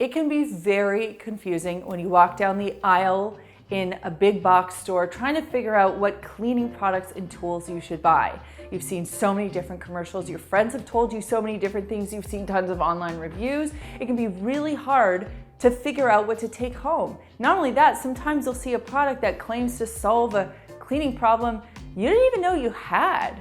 It can be very confusing when you walk down the aisle in a big box store trying to figure out what cleaning products and tools you should buy. You've seen so many different commercials, your friends have told you so many different things, you've seen tons of online reviews. It can be really hard to figure out what to take home. Not only that, sometimes you'll see a product that claims to solve a cleaning problem you didn't even know you had.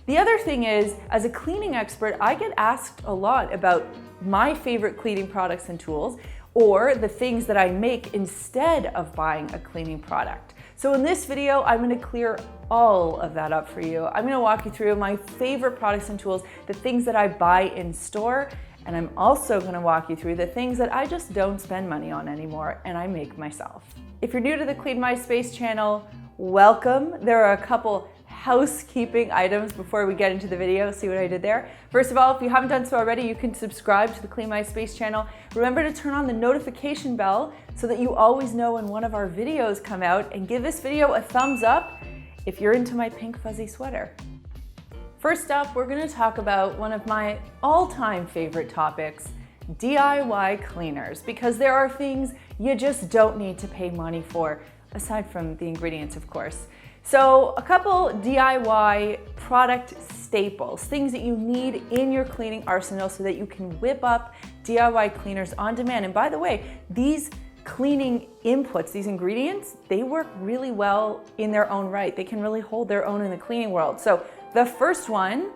The other thing is, as a cleaning expert, I get asked a lot about my favorite cleaning products and tools, or the things that I make instead of buying a cleaning product. So in this video, I'm gonna clear all of that up for you. I'm gonna walk you through my favorite products and tools, the things that I buy in store, and I'm also gonna walk you through the things that I just don't spend money on anymore and I make myself. If you're new to the Clean My Space channel, welcome. There are a couple housekeeping items before we get into the video. See what I did there? First of all, if you haven't done so already, you can subscribe to the Clean My Space channel. Remember to turn on the notification bell so that you always know when one of our videos come out, and give this video a thumbs up if you're into my pink fuzzy sweater. First up, we're going to talk about one of my all-time favorite topics, DIY cleaners, because there are things you just don't need to pay money for, aside from the ingredients, of course. So a couple DIY product staples, things that you need in your cleaning arsenal so that you can whip up DIY cleaners on demand. And by the way, these cleaning inputs, these ingredients, they work really well in their own right. They can really hold their own in the cleaning world. So the first one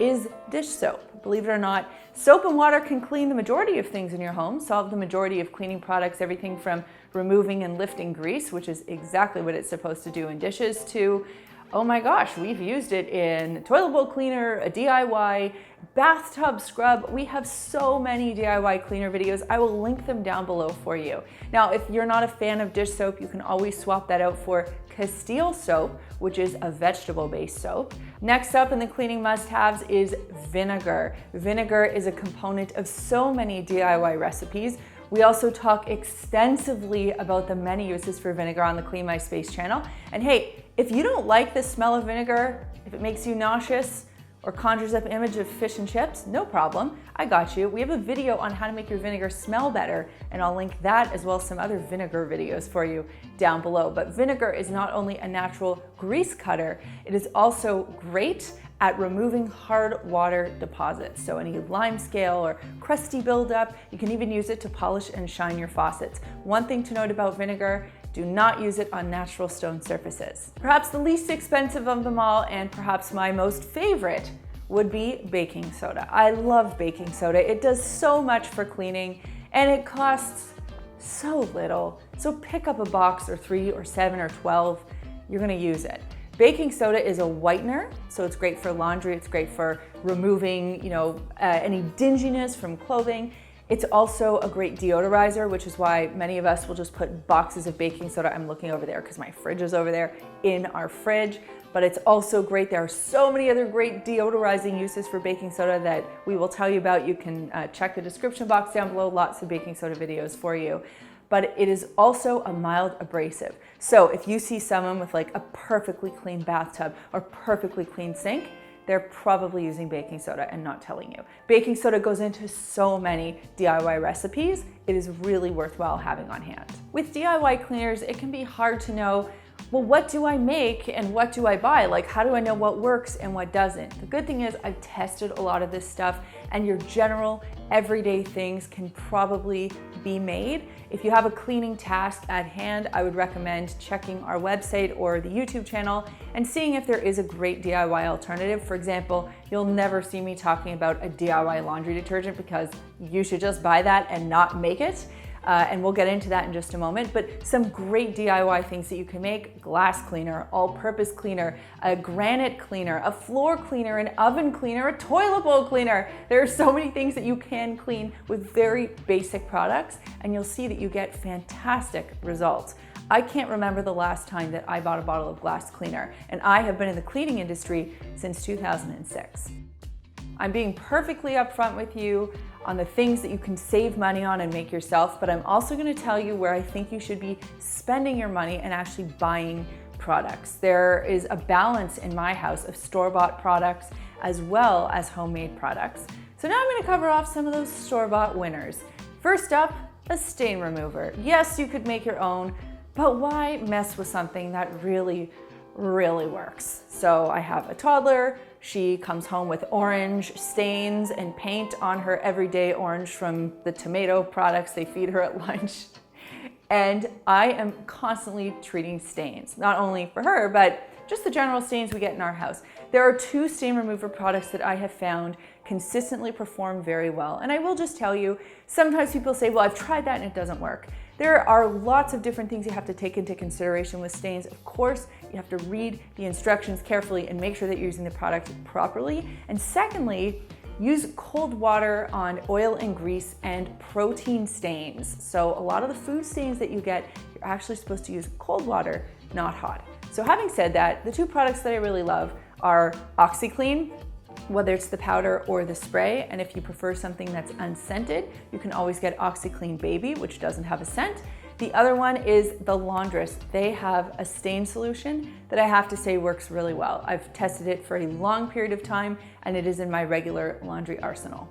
is dish soap. Believe it or not, soap and water can clean the majority of things in your home, solve the majority of cleaning products, everything from removing and lifting grease, which is exactly what it's supposed to do in dishes, to, oh my gosh, we've used it in toilet bowl cleaner, a DIY, bathtub scrub. We have so many DIY cleaner videos. I will link them down below for you. Now, if you're not a fan of dish soap, you can always swap that out for Castile soap, which is a vegetable-based soap. Next up in the cleaning must-haves is vinegar. Vinegar is a component of so many DIY recipes. We also talk extensively about the many uses for vinegar on the Clean My Space channel. And hey, if you don't like the smell of vinegar, if it makes you nauseous or conjures up an image of fish and chips, no problem, I got you. We have a video on how to make your vinegar smell better, and I'll link that as well as some other vinegar videos for you down below. But vinegar is not only a natural grease cutter, it is also great at removing hard water deposits. So any lime scale or crusty buildup, you can even use it to polish and shine your faucets. One thing to note about vinegar, do not use it on natural stone surfaces. Perhaps the least expensive of them all, and perhaps my most favorite, would be baking soda. I love baking soda. It does so much for cleaning, and it costs so little. So pick up a box or 3 or 7 or 12, you're gonna use it. Baking soda is a whitener, so it's great for laundry, it's great for removing, any dinginess from clothing. It's also a great deodorizer, which is why many of us will just put boxes of baking soda. I'm looking over there because my fridge is over there in our fridge, but it's also great. There are so many other great deodorizing uses for baking soda that we will tell you about. You can check the description box down below, lots of baking soda videos for you. But it is also a mild abrasive. So if you see someone with like a perfectly clean bathtub or perfectly clean sink, they're probably using baking soda and not telling you. Baking soda goes into so many DIY recipes. It is really worthwhile having on hand. With DIY cleaners, it can be hard to know, well, what do I make and what do I buy? Like, how do I know what works and what doesn't? The good thing is I've tested a lot of this stuff, and your general everyday things can probably be made. If you have a cleaning task at hand, I would recommend checking our website or the YouTube channel and seeing if there is a great DIY alternative. For example, you'll never see me talking about a DIY laundry detergent because you should just buy that and not make it. And we'll get into that in just a moment, but some great DIY things that you can make: glass cleaner, all-purpose cleaner, a granite cleaner, a floor cleaner, an oven cleaner, a toilet bowl cleaner. There are so many things that you can clean with very basic products, and you'll see that you get fantastic results. I can't remember the last time that I bought a bottle of glass cleaner, and I have been in the cleaning industry since 2006. I'm being perfectly upfront with you on the things that you can save money on and make yourself, but I'm also going to tell you where I think you should be spending your money and actually buying products. There is a balance in my house of store-bought products as well as homemade products. So now I'm going to cover off some of those store-bought winners. First up, a stain remover. Yes, you could make your own, but why mess with something that really works? So I have a toddler. She comes home with orange stains and paint on her everyday orange from the tomato products they feed her at lunch. And I am constantly treating stains, not only for her, but just the general stains we get in our house. There are 2 stain remover products that I have found consistently perform very well. And I will just tell you, sometimes people say, well, I've tried that and it doesn't work. There are lots of different things you have to take into consideration with stains. Of course, you have to read the instructions carefully and make sure that you're using the product properly. And secondly, use cold water on oil and grease and protein stains. So a lot of the food stains that you get, you're actually supposed to use cold water, not hot. So having said that, the 2 products that I really love are OxiClean, whether it's the powder or the spray. And if you prefer something that's unscented, you can always get OxiClean Baby, which doesn't have a scent. The other one is the Laundress. They have a stain solution that I have to say works really well. I've tested it for a long period of time and it is in my regular laundry arsenal.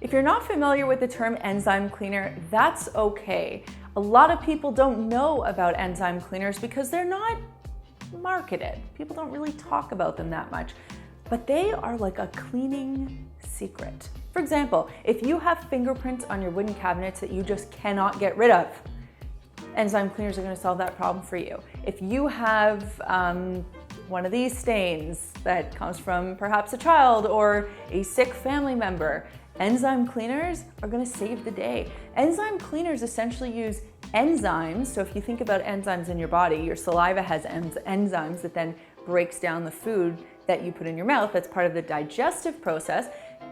If you're not familiar with the term enzyme cleaner, that's okay. A lot of people don't know about enzyme cleaners because they're not marketed. People don't really talk about them that much, but they are like a cleaning secret. For example, if you have fingerprints on your wooden cabinets that you just cannot get rid of, enzyme cleaners are going to solve that problem for you. If you have one of these stains that comes from perhaps a child or a sick family member, enzyme cleaners are going to save the day. Enzyme cleaners essentially use enzymes. So if you think about enzymes in your body, your saliva has enzymes that then breaks down the food that you put in your mouth. That's part of the digestive process.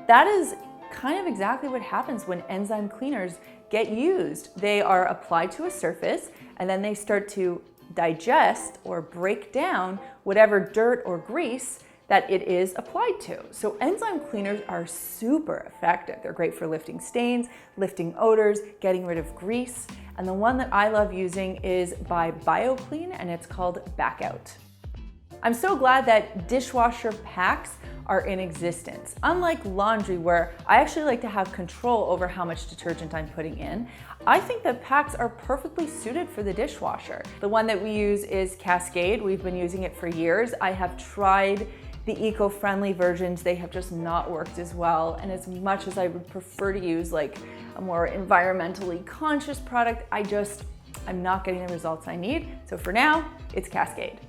That is kind of exactly what happens when enzyme cleaners get used. They are applied to a surface and then they start to digest or break down whatever dirt or grease that it is applied to. So enzyme cleaners are super effective. They're great for lifting stains, lifting odors, getting rid of grease. And the one that I love using is by BioClean and it's called Back Out. I'm so glad that dishwasher packs are in existence. Unlike laundry, where I actually like to have control over how much detergent I'm putting in, I think that packs are perfectly suited for the dishwasher. The one that we use is Cascade. We've been using it for years. I have tried the eco-friendly versions. They have just not worked as well. And as much as I would prefer to use like a more environmentally conscious product, I'm not getting the results I need. So for now, it's Cascade.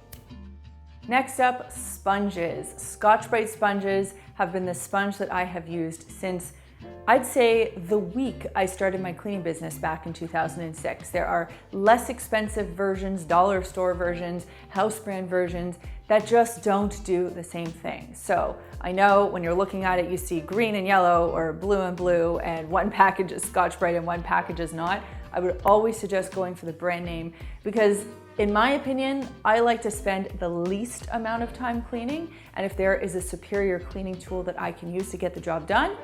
Next up, sponges. Scotch-Brite sponges have been the sponge that I have used since, I'd say, the week I started my cleaning business back in 2006. There are less expensive versions, dollar store versions, house brand versions that just don't do the same thing. So I know when you're looking at it, you see green and yellow or blue and blue, and one package is Scotch-Brite and one package is not. I would always suggest going for the brand name because in my opinion, I like to spend the least amount of time cleaning, and if there is a superior cleaning tool that I can use to get the job done,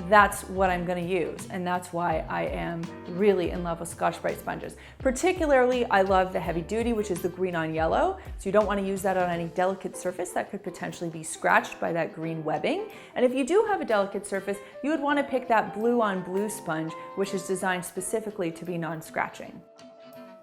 that's what I'm gonna use, and that's why I am really in love with Scotch-Brite sponges. Particularly, I love the heavy duty, which is the green on yellow, so you don't wanna use that on any delicate surface that could potentially be scratched by that green webbing. And if you do have a delicate surface, you would wanna pick that blue on blue sponge, which is designed specifically to be non-scratching.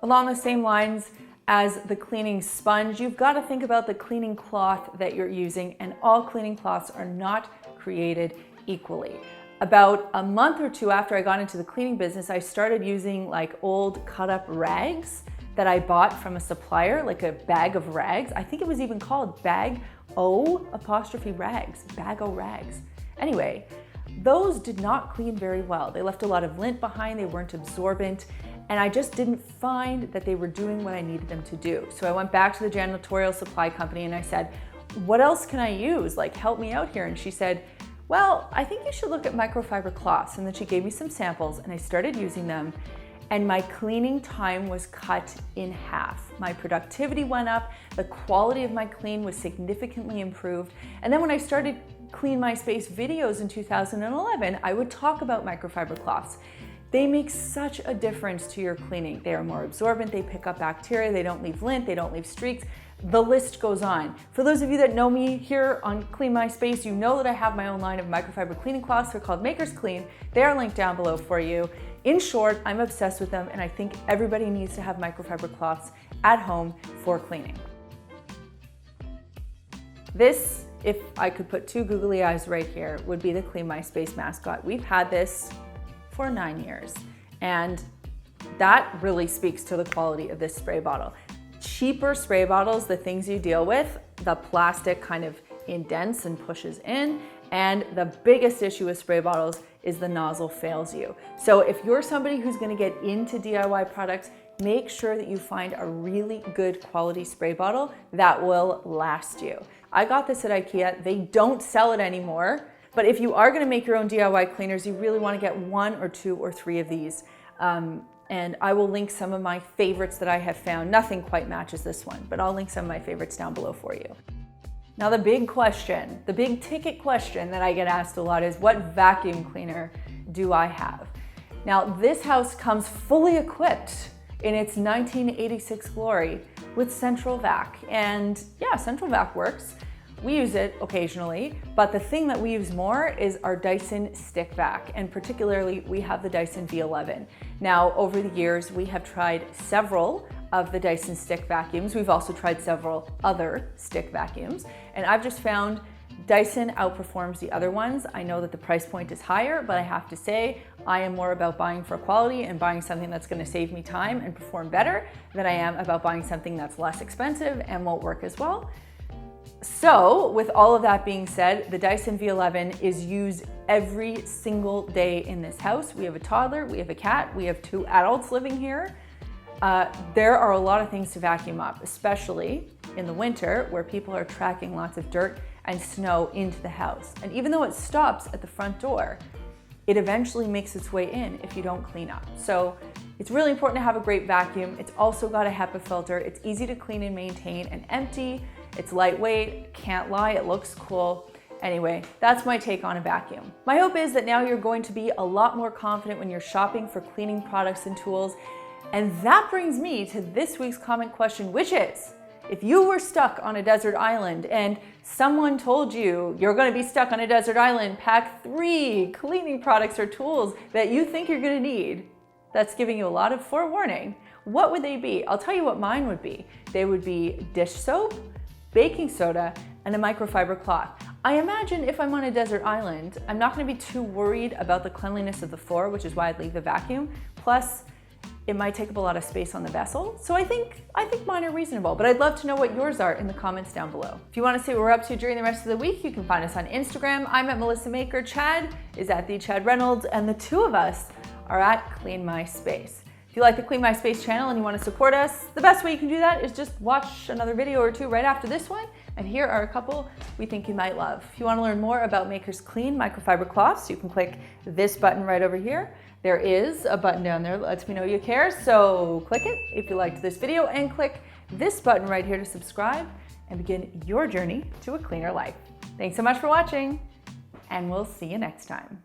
Along the same lines as the cleaning sponge, you've got to think about the cleaning cloth that you're using, and all cleaning cloths are not created equally. About a month or 2 after I got into the cleaning business, I started using like old cut up rags that I bought from a supplier, like a bag of rags. I think it was even called Bag O' rags, Bag O' rags. Anyway, those did not clean very well. They left a lot of lint behind, they weren't absorbent, and I just didn't find that they were doing what I needed them to do. So I went back to the janitorial supply company and I said, what else can I use? Like, help me out here. And she said, well, I think you should look at microfiber cloths. And then she gave me some samples and I started using them, and my cleaning time was cut in half. My productivity went up, the quality of my clean was significantly improved. And then when I started Clean My Space videos in 2011, I would talk about microfiber cloths. They make such a difference to your cleaning. They are more absorbent, they pick up bacteria, they don't leave lint, they don't leave streaks. The list goes on. For those of you that know me here on Clean My Space, you know that I have my own line of microfiber cleaning cloths. They're called Maker's Clean. They are linked down below for you. In short, I'm obsessed with them, and I think everybody needs to have microfiber cloths at home for cleaning. This, if I could put two googly eyes right here, would be the Clean My Space mascot. We've had this for 9 years, and that really speaks to the quality of this spray bottle. Cheaper spray bottles, the things you deal with, the plastic kind of indents and pushes in, and the biggest issue with spray bottles is the nozzle fails you. So if you're somebody who's gonna get into DIY products, make sure that you find a really good quality spray bottle that will last you. I got this at IKEA. They don't sell it anymore, but if you are gonna make your own DIY cleaners, you really wanna get 1 or 2 or 3 of these. And I will link some of my favorites that I have found. Nothing quite matches this one, but I'll link some of my favorites down below for you. Now the big question, the big ticket question that I get asked a lot is, what vacuum cleaner do I have? Now this house comes fully equipped in its 1986 glory with central vac. And yeah, central vac works. We use it occasionally, but the thing that we use more is our Dyson stick vac, and particularly we have the Dyson V11. Now, over the years, we have tried several of the Dyson stick vacuums. We've also tried several other stick vacuums, and I've just found Dyson outperforms the other ones. I know that the price point is higher, but I have to say, I am more about buying for quality and buying something that's gonna save me time and perform better than I am about buying something that's less expensive and won't work as well. So with all of that being said, the Dyson V11 is used every single day in this house. We have a toddler, we have a cat, we have 2 adults living here. There are a lot of things to vacuum up, especially in the winter where people are tracking lots of dirt and snow into the house. And even though it stops at the front door, it eventually makes its way in if you don't clean up. So it's really important to have a great vacuum. It's also got a HEPA filter. It's easy to clean and maintain and empty. It's lightweight, can't lie, it looks cool. Anyway, that's my take on a vacuum. My hope is that now you're going to be a lot more confident when you're shopping for cleaning products and tools. And that brings me to this week's comment question, which is, if you were stuck on a desert island and someone told you you're gonna be stuck on a desert island, pack 3 cleaning products or tools that you think you're gonna need, that's giving you a lot of forewarning, what would they be? I'll tell you what mine would be. They would be dish soap, baking soda, and a microfiber cloth. I imagine if I'm on a desert island, I'm not gonna be too worried about the cleanliness of the floor, which is why I'd leave the vacuum. Plus, it might take up a lot of space on the vessel. So I think mine are reasonable, but I'd love to know what yours are in the comments down below. If you wanna see what we're up to during the rest of the week, you can find us on Instagram. I'm at Melissa Maker, Chad is at the Chad Reynolds, and the 2 of us are at Clean My Space. If you like the Clean My Space channel and you want to support us, the best way you can do that is just watch another video or 2 right after this one, and here are a couple we think you might love. If you want to learn more about Maker's Clean microfiber cloths, you can click this button right over here. There is a button down there that lets me know you care, so click it if you liked this video, and click this button right here to subscribe and begin your journey to a cleaner life. Thanks so much for watching, and we'll see you next time.